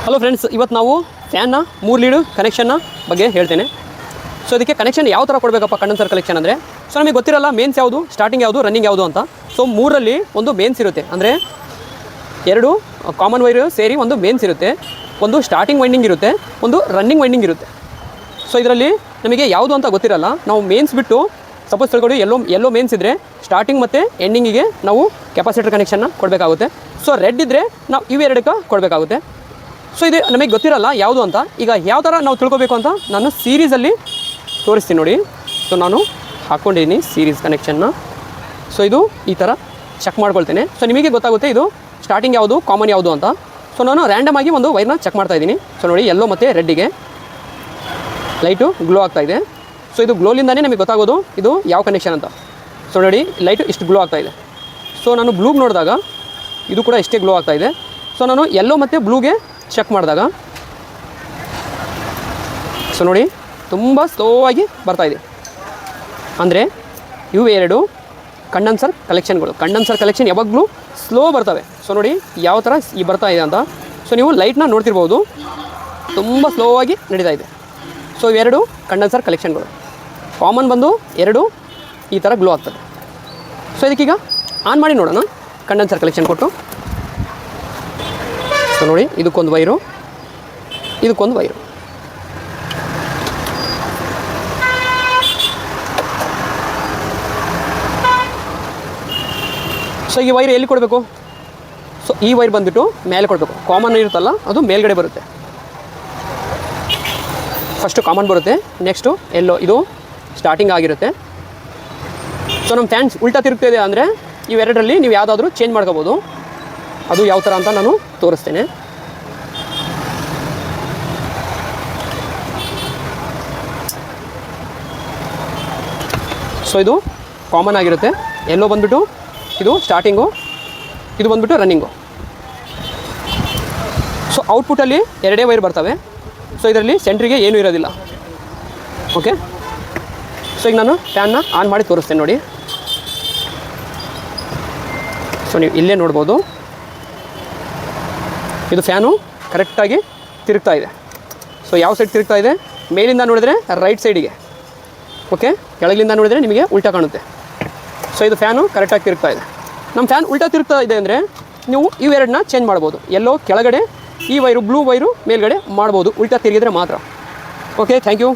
Hello friends, ಇವತ್ತು ನಾವು ಫ್ಯಾನ್ನ 3 lead ಕನೆಕ್ಷನ್ನ ಬಗ್ಗೆ ಹೇಳ್ತೇನೆ. ಸೊ ಇದಕ್ಕೆ ಕನೆಕ್ಷನ್ ಯಾವ ಥರ ಕೊಡಬೇಕಪ್ಪ ಕಂಡೆನ್ಸರ್ ಕಲೆಕ್ಷನ್ ಅಂದರೆ, ಸೊ ನಮಗೆ ಗೊತ್ತಿರಲ್ಲ ಮೇನ್ಸ್ ಯಾವುದು, ಸ್ಟಾರ್ಟಿಂಗ್ ಯಾವುದು, ರನ್ನಿಂಗ್ ಯಾವುದು ಅಂತ. ಸೊ 3ರಲ್ಲಿ ಒಂದು ಮೇನ್ಸ್ ಇರುತ್ತೆ, ಅಂದರೆ 2 ಕಾಮನ್ ವೈರ್ ಸೇರಿ ಒಂದು ಮೇನ್ಸ್ ಇರುತ್ತೆ, ಒಂದು ಸ್ಟಾರ್ಟಿಂಗ್ ವೈಂಡಿಂಗ್ ಇರುತ್ತೆ, ಒಂದು ರನ್ನಿಂಗ್ ವೈಂಡಿಂಗ್ ಇರುತ್ತೆ. ಸೊ ಇದರಲ್ಲಿ ನಮಗೆ ಯಾವುದು ಅಂತ ಗೊತ್ತಿರಲ್ಲ. ನಾವು ಮೇನ್ಸ್ ಬಿಟ್ಟು ಸಪೋಸ್ ತಿಳ್ಕೊಂಡು ಎಲ್ಲೋ ಮೇನ್ಸ್ ಇದ್ದರೆ ಸ್ಟಾರ್ಟಿಂಗ್ ಮತ್ತು ಎಂಡಿಂಗಿಗೆ ನಾವು ಕೆಪಾಸಿಟರ್ ಕನೆಕ್ಷನ್ನ ಕೊಡಬೇಕಾಗುತ್ತೆ. ಸೊ ರೆಡ್ ಇದ್ದರೆ ನಾವು ಇವೆರಡಕ್ಕೆ ಕೊಡಬೇಕಾಗುತ್ತೆ. ಸೊ ಇದು ನಮಗೆ ಗೊತ್ತಿರಲ್ಲ ಯಾವುದು ಅಂತ. ಈಗ ಯಾವ ಥರ ನಾವು ತಿಳ್ಕೊಬೇಕು ಅಂತ ನಾನು ಸೀರೀಸಲ್ಲಿ ತೋರಿಸ್ತೀನಿ ನೋಡಿ. ಸೊ ನಾನು ಹಾಕ್ಕೊಂಡಿದ್ದೀನಿ ಸೀರೀಸ್ ಕನೆಕ್ಷನ್ನ. ಸೊ ಇದು ಈ ಥರ ಚೆಕ್ ಮಾಡ್ಕೊಳ್ತೇನೆ. ಸೊ ನಿಮಗೆ ಗೊತ್ತಾಗುತ್ತೆ ಇದು ಸ್ಟಾರ್ಟಿಂಗ್ ಯಾವುದು, ಕಾಮನ್ ಯಾವುದು ಅಂತ. ಸೊ ನಾನು ರ್ಯಾಂಡಮ್ ಆಗಿ ಒಂದು ವೈರ್ನ ಚೆಕ್ ಮಾಡ್ತಾಯಿದ್ದೀನಿ. ಸೊ ನೋಡಿ, ಯೆಲ್ಲೋ ಮತ್ತು ರೆಡ್ಡಿಗೆ ಲೈಟು ಗ್ಲೋ ಆಗ್ತಾಯಿದೆ. ಸೊ ಇದು ಗ್ಲೋಲಿಂದನೇ ನಮಗೆ ಗೊತ್ತಾಗೋದು ಇದು ಯಾವ ಕನೆಕ್ಷನ್ ಅಂತ. ಸೊ ನೋಡಿ, ಲೈಟು ಇಷ್ಟು ಗ್ಲೋ ಆಗ್ತಾಯಿದೆ. ಸೊ ನಾನು ಬ್ಲೂಗೆ ನೋಡಿದಾಗ ಇದು ಕೂಡ ಇಷ್ಟೇ ಗ್ಲೋ ಆಗ್ತಾಯಿದೆ. ಸೊ ನಾನು ಯೆಲ್ಲೋ ಮತ್ತು ಬ್ಲೂಗೆ ಚೆಕ್ ಮಾಡಿದಾಗ ಸೊ ನೋಡಿ ತುಂಬ ಸ್ಲೋ ಆಗಿ ಬರ್ತಾಯಿದೆ. ಅಂದರೆ ಇವು ಎರಡು ಕಂಡೆನ್ಸರ್ ಕಲೆಕ್ಷನ್ಗಳು. ಕಂಡೆನ್ಸರ್ ಕಲೆಕ್ಷನ್ ಯಾವಾಗಲೂ ಸ್ಲೋ ಬರ್ತವೆ. ಸೊ ನೋಡಿ ಯಾವ ಥರ ಈ ಬರ್ತಾ ಇದೆ ಅಂತ. ಸೊ ನೀವು ಲೈಟ್ನ ನೋಡ್ತಿರ್ಬೋದು, ತುಂಬ ಸ್ಲೋ ಆಗಿ ನಡೀತಾ ಇದೆ. ಸೊ ಇವೆರಡು ಕಂಡೆನ್ಸರ್ ಕಲೆಕ್ಷನ್ಗಳು. ಕಾಮನ್ ಬಂದು 2 ಈ ಥರ ಗ್ಲೋ ಆಗ್ತದೆ. ಸೊ ಇದಕ್ಕೀಗ ಆನ್ ಮಾಡಿ ನೋಡೋಣ ಕಂಡೆನ್ಸರ್ ಕಲೆಕ್ಷನ್ ಕೊಟ್ಟು. ಸೊ ನೋಡಿ, ಇದಕ್ಕೊಂದು ವೈರು, ಇದಕ್ಕೊಂದು ವೈರು. ಸೊ ಈ ವೈರ್ ಎಲ್ಲಿ ಕೊಡಬೇಕು? ಸೊ ಈ ವೈರ್ ಬಂದುಬಿಟ್ಟು ಮೇಲೆ ಕೊಡಬೇಕು. ಕಾಮನ್ ಇರುತ್ತಲ್ಲ ಅದು ಮೇಲ್ಗಡೆ ಬರುತ್ತೆ. ಫಸ್ಟು ಕಾಮನ್ ಬರುತ್ತೆ, ನೆಕ್ಸ್ಟು ಎಲ್ಲೋ ಇದು ಸ್ಟಾರ್ಟಿಂಗ್ ಆಗಿರುತ್ತೆ. ಸೊ ನಮ್ಮ ಫ್ಯಾನ್ಸ್ ಉಲ್ಟಾ ತಿರುಗ್ತಿದೆ ಅಂದರೆ ಇವೆರಡರಲ್ಲಿ ನೀವು ಯಾವುದಾದ್ರೂ ಚೇಂಜ್ ಮಾಡ್ಕೋಬೋದು. ಅದು ಯಾವ ಥರ ಅಂತ ನಾನು ತೋರಿಸ್ತೇನೆ. ಸೊ ಇದು ಕಾಮನ್ ಆಗಿರುತ್ತೆ. ಎಲ್ಲೋ ಬಂದುಬಿಟ್ಟು ಇದು ಸ್ಟಾರ್ಟಿಂಗು, ಇದು ಬಂದುಬಿಟ್ಟು ರನ್ನಿಂಗು. ಸೊ ಔಟ್ಪುಟ್ಟಲ್ಲಿ 2 ವೈರ್ ಬರ್ತವೆ. ಸೊ ಇದರಲ್ಲಿ ಸೆಂಟ್ರಿಗೆ ಏನೂ ಇರೋದಿಲ್ಲ. ಓಕೆ, ಸೊ ಈಗ ನಾನು ಫ್ಯಾನ್ನ ಆನ್ ಮಾಡಿ ತೋರಿಸ್ತೇನೆ ನೋಡಿ. ಸೊ ನೀವು ಇಲ್ಲೇ ನೋಡ್ಬೋದು, ಇದು ಫ್ಯಾನು ಕರೆಕ್ಟಾಗಿ ತಿರುಗ್ತಾ ಇದೆ. ಸೊ ಯಾವ ಸೈಡ್ ತಿರುಗ್ತಾ ಇದೆ? ಮೇಲಿಂದ ನೋಡಿದರೆ ರೈಟ್ ಸೈಡಿಗೆ, ಓಕೆ, ಕೆಳಗಿಂದ ನೋಡಿದರೆ ನಿಮಗೆ ಉಲ್ಟಾ ಕಾಣುತ್ತೆ. ಸೊ ಇದು ಫ್ಯಾನು ಕರೆಕ್ಟಾಗಿ ತಿರುಗ್ತಾ ಇದೆ. ನಮ್ಮ ಫ್ಯಾನ್ ಉಲ್ಟಾ ತಿರುಗ್ತಾ ಇದೆ ಅಂದರೆ ನೀವು ಇವೆರಡನ್ನ ಚೇಂಜ್ ಮಾಡ್ಬೋದು. ಎಲ್ಲೋ ಕೆಳಗಡೆ, ಈ ವೈರು ಬ್ಲೂ ವೈರು ಮೇಲ್ಗಡೆ ಮಾಡ್ಬೋದು, ಉಲ್ಟಾ ತಿರುಗಿದ್ರೆ ಮಾತ್ರ. Okay, thank you.